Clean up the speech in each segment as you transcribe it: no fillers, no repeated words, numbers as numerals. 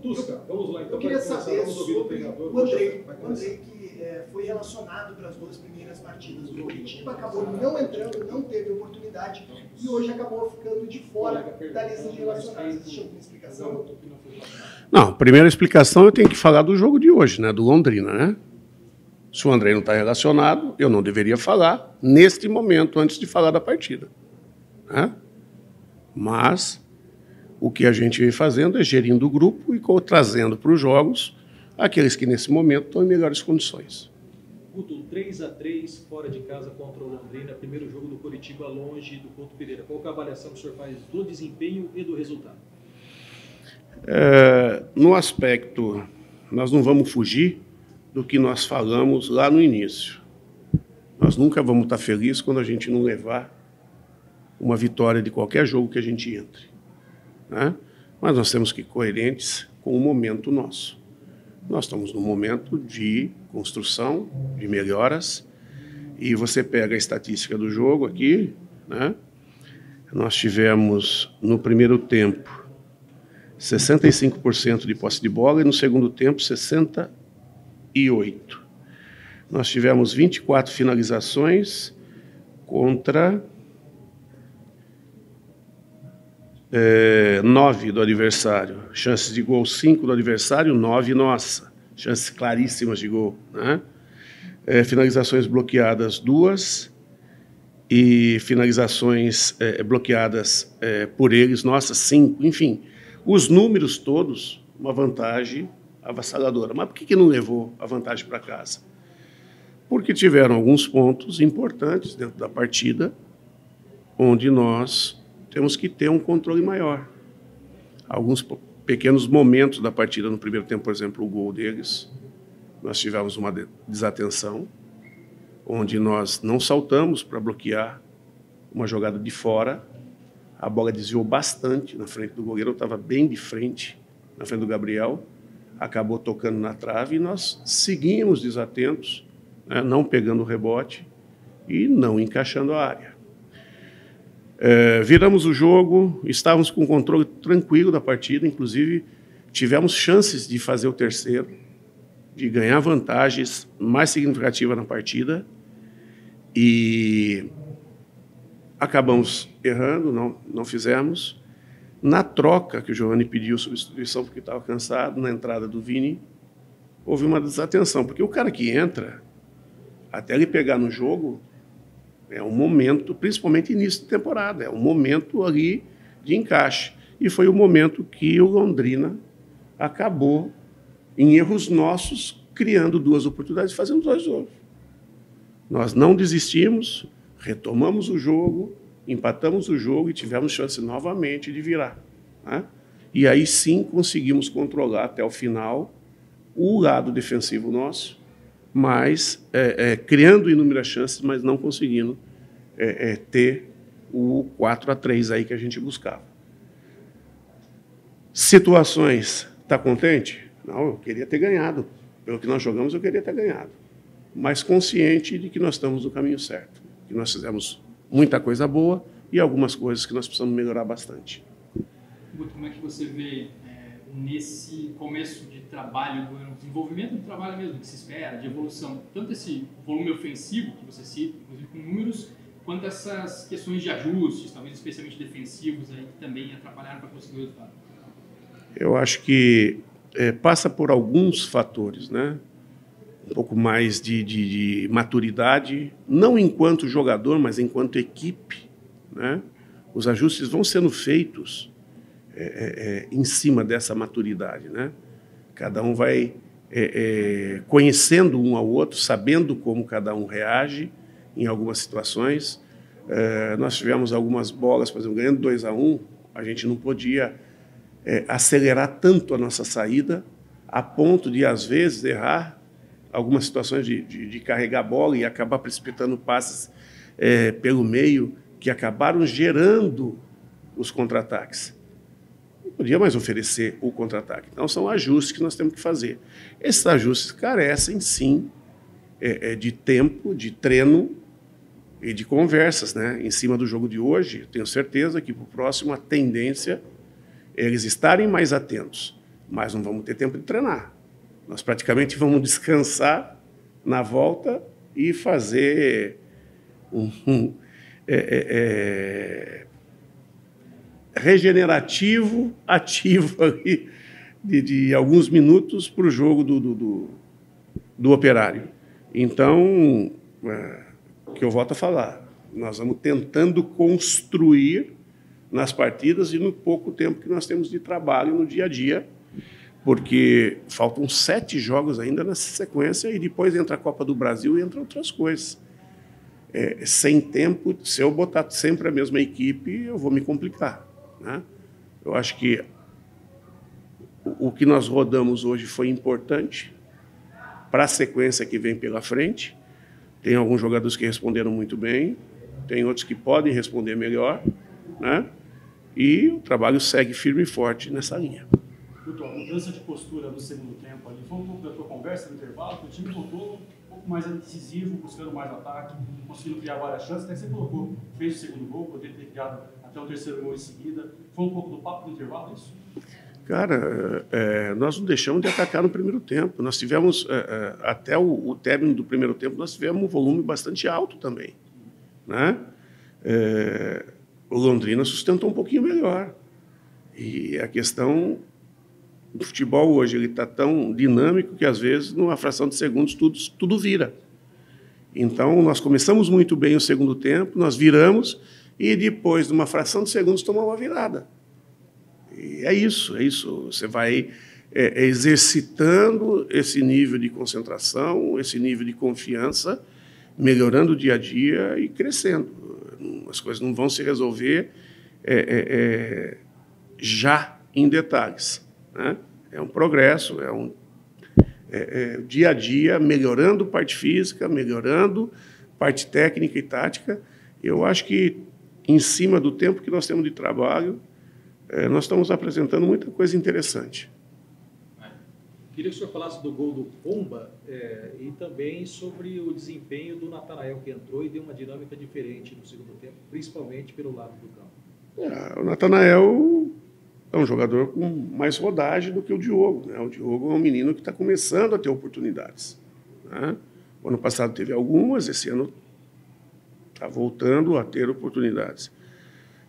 Tusca, vamos lá. Então, eu queria saber sobre o Andrei que foi relacionado para as duas primeiras partidas. O Coritiba acabou não entrando, não teve oportunidade e hoje acabou ficando de fora da lista de relacionados. Existe alguma explicação? Não, primeira explicação eu tenho que falar do jogo de hoje, né, do Londrina, né? Se o Andrei não está relacionado, eu não deveria falar neste momento, antes de falar da partida, né? Mas o que a gente vem fazendo é gerindo o grupo e trazendo para os jogos aqueles que nesse momento estão em melhores condições. Guto, 3-3 fora de casa contra o Londrina, primeiro jogo do Coritiba longe do Couto Pereira. Qual é a avaliação que o senhor faz do desempenho e do resultado? No aspecto, nós não vamos fugir do que nós falamos lá no início. Nós nunca vamos estar felizes quando a gente não levar uma vitória de qualquer jogo que a gente entre, né? Mas nós temos que ir coerentes com o momento nosso. Nós estamos num momento de construção, de melhoras, e você pega a estatística do jogo aqui, né? Nós tivemos no primeiro tempo 65% de posse de bola e no segundo tempo 68%. Nós tivemos 24 finalizações contra 9 do adversário. Chances de gol 5 do adversário, 9 nossa. Chances claríssimas de gol, né? Finalizações bloqueadas 2 e finalizações bloqueadas por eles, nossas 5. Enfim, os números todos, uma vantagem avassaladora. Mas por que não levou a vantagem para casa? Porque tiveram alguns pontos importantes dentro da partida onde nós temos que ter um controle maior. Alguns pequenos momentos da partida, no primeiro tempo, por exemplo, o gol deles, nós tivemos uma desatenção, onde nós não saltamos para bloquear uma jogada de fora, a bola desviou bastante na frente do goleiro, eu estava bem de frente, na frente do Gabriel, acabou tocando na trave e nós seguimos desatentos, né, não pegando o rebote e não encaixando a área. Viramos o jogo, estávamos com o controle tranquilo da partida, inclusive tivemos chances de fazer o terceiro, de ganhar vantagens mais significativas na partida e acabamos errando, não fizemos. Na troca que o Giovani pediu substituição porque estava cansado, na entrada do Vini, houve uma desatenção, porque o cara que entra, até ele pegar no jogo, é um momento, principalmente início de temporada, é um momento ali de encaixe. E foi o momento que o Londrina acabou, em erros nossos, criando 2 oportunidades e fazendo 2 gols. Nós não desistimos, retomamos o jogo, empatamos o jogo e tivemos chance novamente de virar, né? E aí sim conseguimos controlar até o final o lado defensivo nosso, mas criando inúmeras chances, mas não conseguindo ter o 4-3 aí que a gente buscava. Situações, está contente? Não, eu queria ter ganhado. Pelo que nós jogamos, eu queria ter ganhado. Mas consciente de que nós estamos no caminho certo, que nós fizemos muita coisa boa e algumas coisas que nós precisamos melhorar bastante. Guto, como é que você vê nesse começo de trabalho, no desenvolvimento do trabalho mesmo, que se espera, de evolução, tanto esse volume ofensivo que você cita, inclusive com números, quanto essas questões de ajustes, talvez especialmente defensivos, aí, que também atrapalharam para conseguir o resultado? Eu acho que passa por alguns fatores, né? Um pouco mais de maturidade, não enquanto jogador, mas enquanto equipe, né? Os ajustes vão sendo feitos em cima dessa maturidade, né? Cada um vai conhecendo um ao outro, sabendo como cada um reage em algumas situações. Nós tivemos algumas bolas, por exemplo, ganhando 2-1, a gente não podia acelerar tanto a nossa saída, a ponto de, às vezes, errar algumas situações de carregar a bola e acabar precipitando passes pelo meio, que acabaram gerando os contra-ataques. Não podia mais oferecer o contra-ataque. Então, são ajustes que nós temos que fazer. Esses ajustes carecem, sim, de tempo, de treino e de conversas, né? Em cima do jogo de hoje, tenho certeza que para o próximo a tendência é eles estarem mais atentos mas não vamos ter tempo de treinar. Nós praticamente vamos descansar na volta e fazer regenerativo, ativo ali de alguns minutos para o jogo do Operário. Então, o que eu volto a falar, nós vamos tentando construir nas partidas e no pouco tempo que nós temos de trabalho no dia a dia, porque faltam 7 jogos ainda nessa sequência e depois entra a Copa do Brasil e entra outras coisas. Sem tempo, se eu botar sempre a mesma equipe, eu vou me complicar, né? Eu acho que o que nós rodamos hoje foi importante para a sequência que vem pela frente. Tem alguns jogadores que responderam muito bem, tem outros que podem responder melhor, né? E o trabalho segue firme e forte nessa linha. Guto, a mudança de postura no segundo tempo ali foi um pouco da tua conversa no intervalo, que o time voltou um pouco mais decisivo, buscando mais ataque, conseguindo criar várias chances, até que você colocou, fez o segundo gol, poderia ter criado até o terceiro gol em seguida. Foi um pouco do papo do intervalo, isso? Cara, nós não deixamos de atacar no primeiro tempo. Nós tivemos, até o término do primeiro tempo, nós tivemos um volume bastante alto também, né? O Londrina sustentou um pouquinho melhor. E a questão do futebol hoje, ele está tão dinâmico que, às vezes, numa fração de segundos, tudo vira. Então, nós começamos muito bem o segundo tempo, nós viramos, e depois, numa fração de segundos, tomamos uma virada. E é isso. Você vai exercitando esse nível de concentração, esse nível de confiança, melhorando o dia a dia e crescendo. As coisas não vão se resolver já em detalhes, né? É um progresso, dia a dia, melhorando parte física, melhorando parte técnica e tática. Eu acho que, em cima do tempo que nós temos de trabalho, nós estamos apresentando muita coisa interessante. Queria que o senhor falasse do gol do Pomba e também sobre o desempenho do Natanael, que entrou e deu uma dinâmica diferente no segundo tempo, principalmente pelo lado do campo. O Natanael é um jogador com mais rodagem do que o Diogo, né? O Diogo é um menino que está começando a ter oportunidades, né? O ano passado teve algumas, esse ano está voltando a ter oportunidades.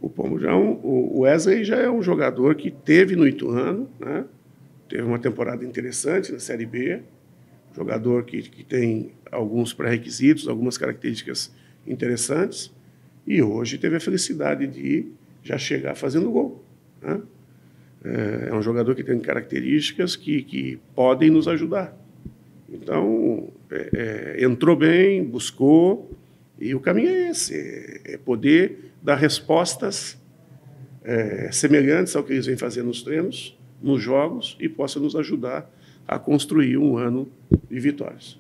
O Wesley já é um jogador que teve no Ituano, né? Teve uma temporada interessante na Série B, jogador que tem alguns pré-requisitos, algumas características interessantes, e hoje teve a felicidade de já chegar fazendo gol, né? É um jogador que tem características que podem nos ajudar. Então, entrou bem, buscou, e o caminho é esse, é poder dar respostas semelhantes ao que eles vêm fazendo nos treinos, nos jogos, e possa nos ajudar a construir um ano de vitórias.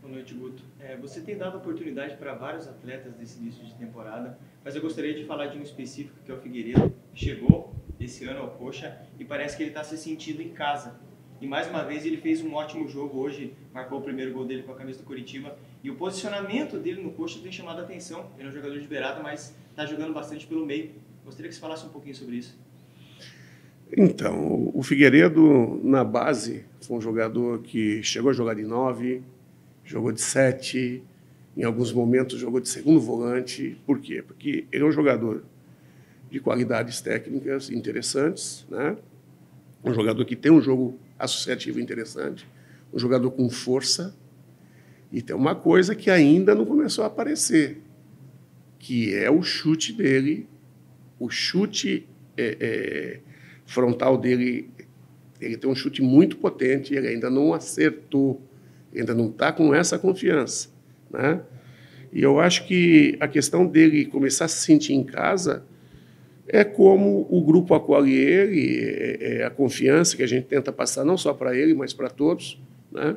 Boa noite, Guto. Você tem dado oportunidade para vários atletas desse início de temporada, mas eu gostaria de falar de um específico, que é o Figueiredo, que chegou esse ano ao Coxa e parece que ele está se sentindo em casa. E mais uma vez ele fez um ótimo jogo hoje, marcou o primeiro gol dele com a camisa do Curitiba, e o posicionamento dele no Coxa tem chamado a atenção. Ele é um jogador de beirada, mas está jogando bastante pelo meio. Gostaria que você falasse um pouquinho sobre isso. Então, o Figueiredo, na base, foi um jogador que chegou a jogar de 9, jogou de 7, em alguns momentos jogou de segundo volante. Por quê? Porque ele é um jogador de qualidades técnicas interessantes, né? Um jogador que tem um jogo associativo interessante, um jogador com força, e tem uma coisa que ainda não começou a aparecer, que é o chute dele, o chute frontal dele. Ele tem um chute muito potente, ele ainda não acertou, ainda não está com essa confiança, né? E eu acho que a questão dele começar a se sentir em casa é como o grupo acolhe ele, a confiança que a gente tenta passar não só para ele, mas para todos, né?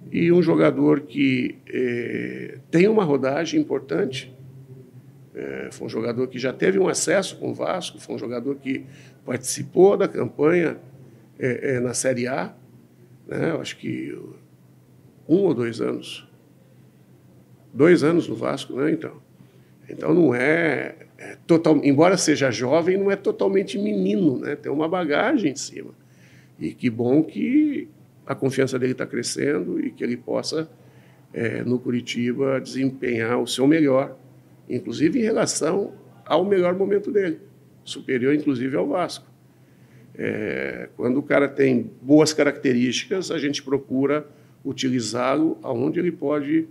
E um jogador que tem uma rodagem importante, foi um jogador que já teve um acesso com o Vasco, foi um jogador que participou da campanha na Série A, né? Eu acho que 1 ou 2 anos. 2 anos no Vasco, né? Então não embora seja jovem, não é totalmente menino, né? Tem uma bagagem em cima. E que bom que a confiança dele está crescendo e que ele possa, no Curitiba, desempenhar o seu melhor, inclusive em relação ao melhor momento dele, superior, inclusive, ao Vasco. Quando o cara tem boas características, a gente procura utilizá-lo aonde ele pode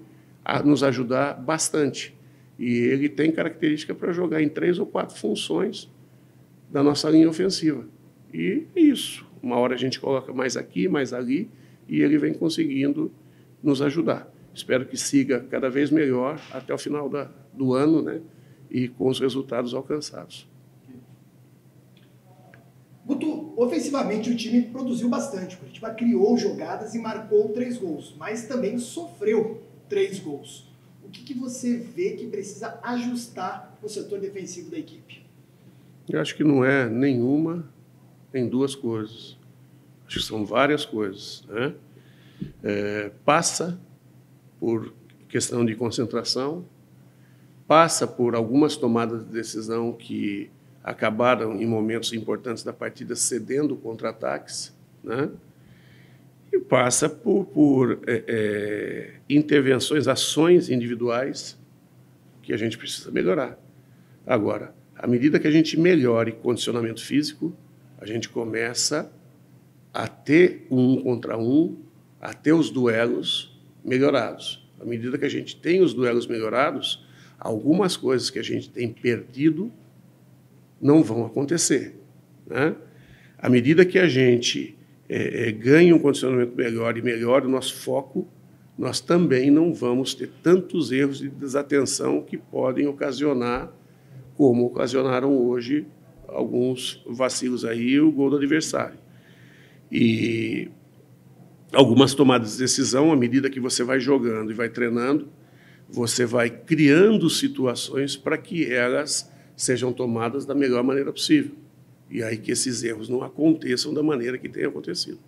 nos ajudar bastante. E ele tem característica para jogar em 3 ou 4 funções da nossa linha ofensiva. E é isso. Uma hora a gente coloca mais aqui, mais ali, e ele vem conseguindo nos ajudar. Espero que siga cada vez melhor até o final do ano, né? E com os resultados alcançados. Guto, ofensivamente o time produziu bastante. O Curitiba criou jogadas e marcou 3 gols, mas também sofreu 3 gols. O que você vê que precisa ajustar no setor defensivo da equipe? Eu acho que não é nenhuma, nem 2 coisas. Acho que são várias coisas, né? Passa por questão de concentração, passa por algumas tomadas de decisão que acabaram em momentos importantes da partida cedendo contra-ataques, né? E passa por intervenções, ações individuais que a gente precisa melhorar. Agora, à medida que a gente melhore condicionamento físico, a gente começa a ter o 1 contra 1, a ter os duelos melhorados. À medida que a gente tem os duelos melhorados, algumas coisas que a gente tem perdido não vão acontecer, né? À medida que a gente ganha um condicionamento melhor e melhora o nosso foco, nós também não vamos ter tantos erros de desatenção que podem ocasionar, como ocasionaram hoje, alguns vacilos aí, o gol do adversário. E algumas tomadas de decisão, à medida que você vai jogando e vai treinando, você vai criando situações para que elas sejam tomadas da melhor maneira possível. E aí que esses erros não aconteçam da maneira que tem acontecido.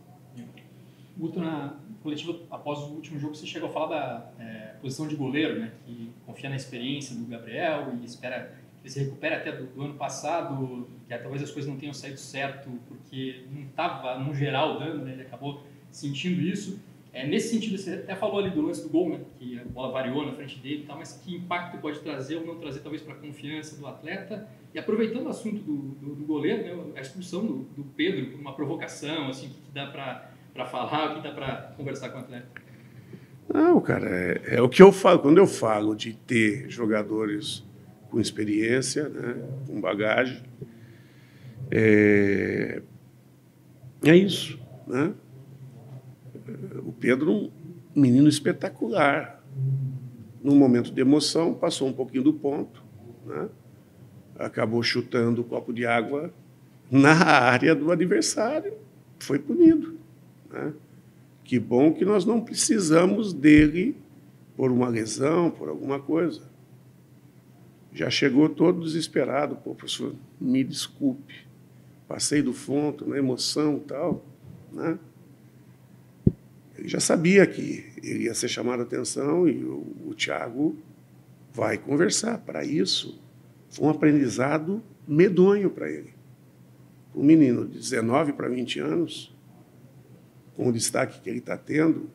Guto, na coletiva, após o último jogo, você chegou a falar da posição de goleiro, né? Que confia na experiência do Gabriel e espera que ele se recupere até do ano passado, que talvez as coisas não tenham saído certo, porque não estava, no geral, dando, né? Ele acabou sentindo isso. Nesse sentido, você até falou ali do lance do gol, né? Que a bola variou na frente dele e tal, mas que impacto pode trazer ou não trazer, talvez, para a confiança do atleta? E aproveitando o assunto do goleiro, né? A expulsão do Pedro por uma provocação, assim, o que dá para falar, o que dá para conversar com o atleta? Não, cara, é o que eu falo. Quando eu falo de ter jogadores com experiência, né, com bagagem, é isso, né? O Pedro, um menino espetacular. Num momento de emoção, passou um pouquinho do ponto, né? Acabou chutando o copo de água na área do adversário, foi punido, né? Que bom que nós não precisamos dele por uma lesão, por alguma coisa. Já chegou todo desesperado. Pô, professor, me desculpe, passei do ponto, na emoção e tal, né? Ele já sabia que ele ia ser chamado a atenção e o Thiago vai conversar. Para isso, foi um aprendizado medonho para ele. Um menino de 19 para 20 anos, com o destaque que ele está tendo,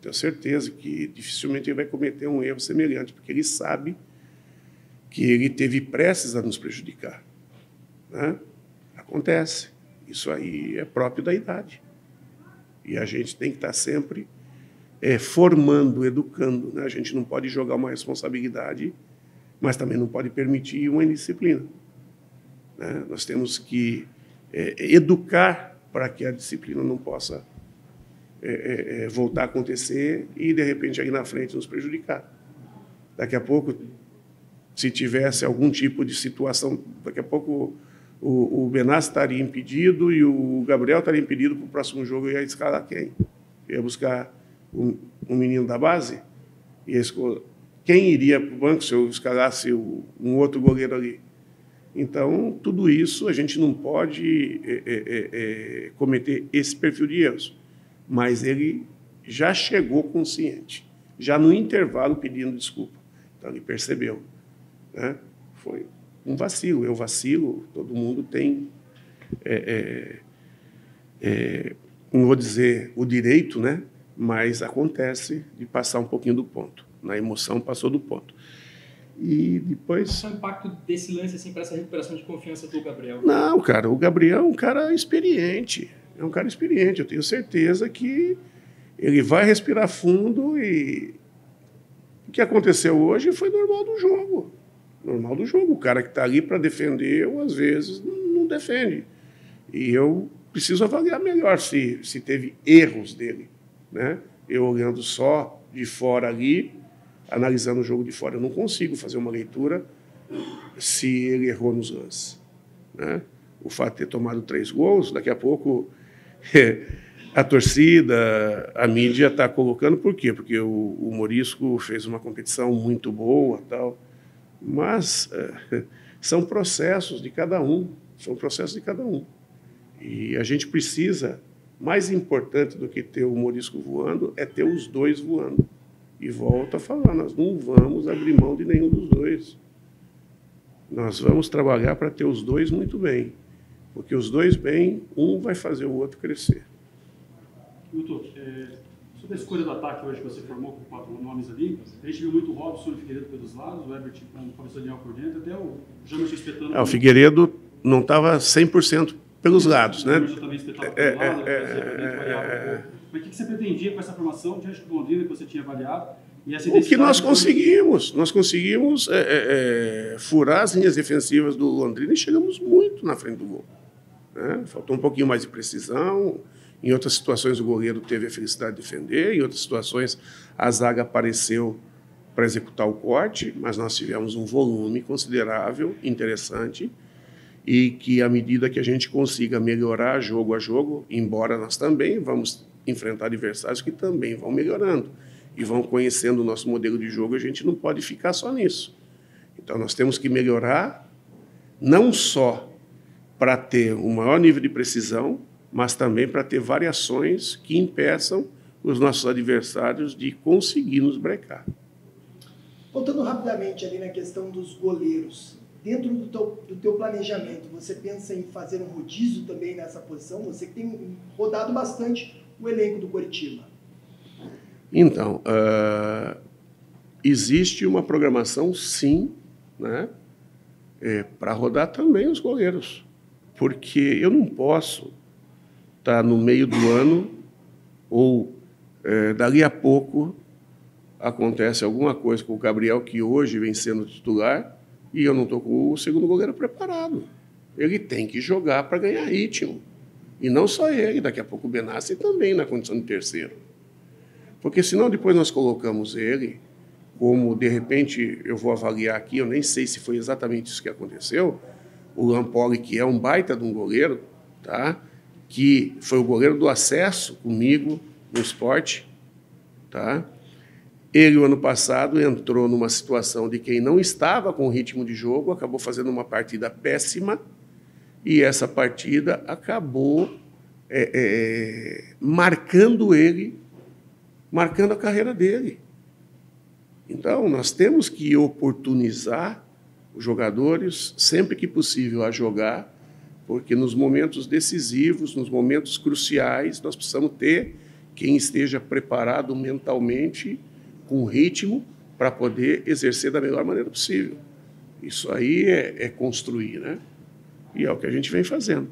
tenho certeza que dificilmente ele vai cometer um erro semelhante, porque ele sabe que ele teve prestes a nos prejudicar, né? Acontece. Isso aí é próprio da idade. E a gente tem que estar sempre formando, educando, né? A gente não pode jogar uma responsabilidade, mas também não pode permitir uma indisciplina, né? Nós temos que educar para que a disciplina não possa voltar a acontecer e, de repente, aí na frente nos prejudicar. Daqui a pouco, se tivesse algum tipo de situação, daqui a pouco o Benassi estaria impedido e o Gabriel estaria impedido para o próximo jogo. Eu ia escalar quem? Eu ia buscar um menino da base? Quem iria para o banco se eu escalasse um outro goleiro ali? Então, tudo isso a gente não pode cometer esse perfil de erros. Mas ele já chegou consciente, já no intervalo pedindo desculpa. Então, ele percebeu, né? Foi um vacilo, eu vacilo, todo mundo tem não vou dizer o direito, né? Mas acontece de passar um pouquinho do ponto. Na emoção passou do ponto. E depois... Qual é o impacto desse lance assim, para essa recuperação de confiança do Gabriel? Não, cara, o Gabriel é um cara experiente. É um cara experiente. Eu tenho certeza que ele vai respirar fundo e o que aconteceu hoje foi normal do jogo. Normal do jogo. O cara que está ali para defender, ou às vezes não defende. E eu preciso avaliar melhor se teve erros dele, né? Eu olhando só de fora ali, analisando o jogo de fora, eu não consigo fazer uma leitura se ele errou nos lances, né? O fato de ter tomado 3 gols, daqui a pouco a torcida, a mídia está colocando. Por quê? Porque o Morisco fez uma competição muito boa, tal, mas são processos de cada um, E a gente precisa, mais importante do que ter o Morisco voando, é ter os dois voando. E volto a falar, nós não vamos abrir mão de nenhum dos dois. Nós vamos trabalhar para ter os dois muito bem. Porque os dois bem, um vai fazer o outro crescer. Milton, sobre a escolha do ataque hoje que você formou com 4 nomes ali, a gente viu muito o Robson e o Figueiredo pelos lados, o Herbert com o professor Daniel por dentro, até o Jamerson espetando... O Figueiredo não estava 100% pelos lados, né? O também espetava pelo lado, Mas o que você pretendia com essa formação diante do Londrina que você tinha avaliado? O que nós conseguimos? Nós conseguimos furar as linhas defensivas do Londrina e chegamos muito na frente do gol, né? Faltou um pouquinho mais de precisão. Em outras situações, o goleiro teve a felicidade de defender. Em outras situações, a zaga apareceu para executar o corte, mas nós tivemos um volume considerável, interessante, e que, à medida que a gente consiga melhorar jogo a jogo, embora nós também vamos enfrentar adversários que também vão melhorando e vão conhecendo o nosso modelo de jogo, a gente não pode ficar só nisso. Então, nós temos que melhorar, não só para ter um maior nível de precisão, mas também para ter variações que impeçam os nossos adversários de conseguir nos brecar. Voltando rapidamente ali na questão dos goleiros, dentro do teu planejamento, você pensa em fazer um rodízio também nessa posição? Você que tem rodado bastante o elenco do Coritiba. Então, existe uma programação, sim, né, para rodar também os goleiros, porque eu não posso estar no meio do ano ou dali a pouco acontece alguma coisa com o Gabriel, que hoje vem sendo titular, e eu não estou com o segundo goleiro preparado. Ele tem que jogar para ganhar ritmo. E não só ele, daqui a pouco o Benassi também na condição de terceiro. Porque senão depois nós colocamos ele, como de repente eu vou avaliar aqui, eu nem sei se foi exatamente isso que aconteceu, o Lampoli, que é um baita de um goleiro, tá? Que foi o goleiro do acesso comigo no esporte, tá? Ele, o ano passado, entrou numa situação de quem não estava com ritmo de jogo, acabou fazendo uma partida péssima, e essa partida acabou marcando ele, marcando a carreira dele. Então, nós temos que oportunizar os jogadores, sempre que possível, a jogar, porque nos momentos decisivos, nos momentos cruciais, nós precisamos ter quem esteja preparado mentalmente, com ritmo, para poder exercer da melhor maneira possível. Isso aí é construir, né? E é o que a gente vem fazendo.